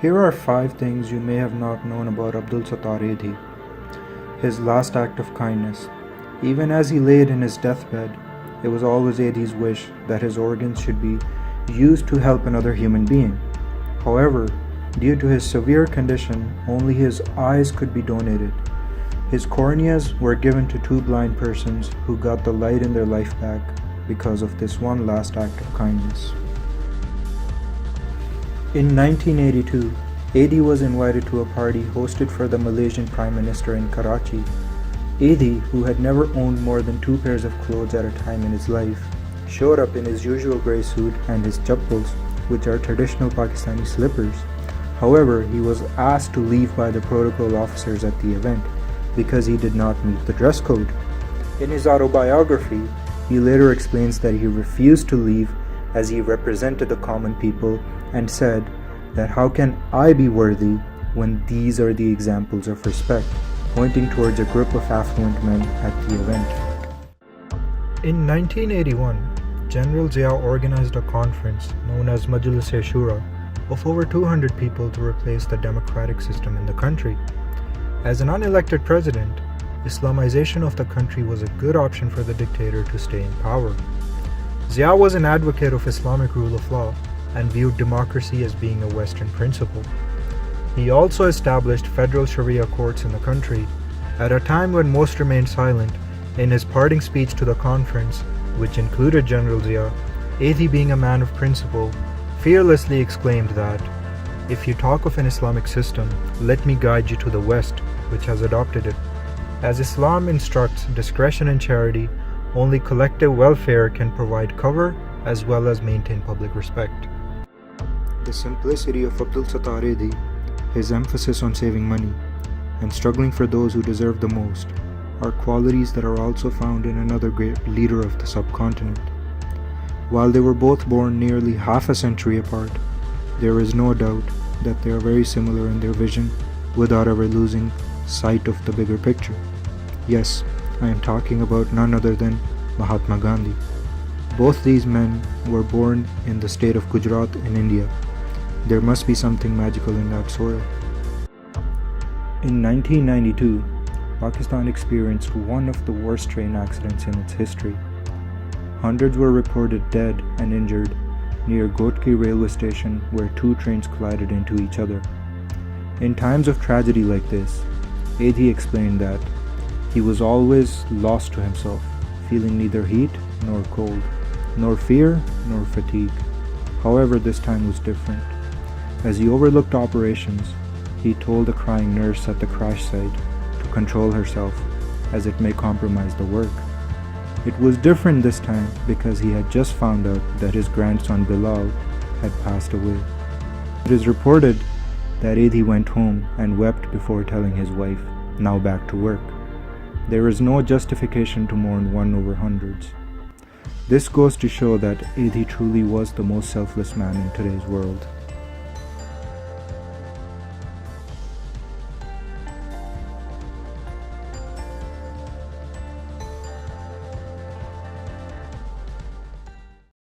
Here are 5 things you may have not known about Abdul Sattar Edhi. His last act of kindness. Even as he laid in his deathbed, it was always Edhi's wish that his organs should be used to help another human being. However, due to his severe condition, only his eyes could be donated. His corneas were given to 2 blind persons who got the light in their life back because of this one last act of kindness. In 1982, Edhi was invited to a party hosted for the Malaysian Prime Minister in Karachi. Edhi, who had never owned more than 2 pairs of clothes at a time in his life, showed up in his usual grey suit and his chapals, which are traditional Pakistani slippers. However, he was asked to leave by the protocol officers at the event because he did not meet the dress code. In his autobiography, he later explains that he refused to leave as he represented the common people and said that how can I be worthy when these are the examples of respect, pointing towards a group of affluent men at the event. In 1981, General Zia organized a conference known as Majlis-e-Shura of over 200 people to replace the democratic system in the country. As an unelected president, Islamization of the country was a good option for the dictator to stay in power. Zia was an advocate of Islamic rule of law and viewed democracy as being a Western principle. He also established Federal Sharia courts in the country at a time when most remained silent. In his parting speech to the conference, which included General Zia, Edhi, being a man of principle, fearlessly exclaimed that, "If you talk of an Islamic system, let me guide you to the West, which has adopted it. As Islam instructs discretion and charity, only collective welfare can provide cover as well as maintain public respect." The simplicity of Abdul Sattar Edhi, his emphasis on saving money, and struggling for those who deserve the most are qualities that are also found in another great leader of the subcontinent. While they were both born nearly half a century apart, there is no doubt that they are very similar in their vision without ever losing sight of the bigger picture. Yes, I am talking about none other than Mahatma Gandhi. Both these men were born in the state of Gujarat in India. There must be something magical in that soil. In 1992, Pakistan experienced one of the worst train accidents in its history. Hundreds were reported dead and injured near Gotki railway station where 2 trains collided into each other. In times of tragedy like this, Edhi explained that he was always lost to himself, feeling neither heat nor cold, nor fear nor fatigue. However, this time was different. As he overlooked operations, he told a crying nurse at the crash site to control herself, as it may compromise the work. It was different this time because he had just found out that his grandson Bilal had passed away. It is reported that Edhi went home and wept before telling his wife, "Now back to work." There is no justification to mourn one over hundreds. This goes to show that Edhi truly was the most selfless man in today's world.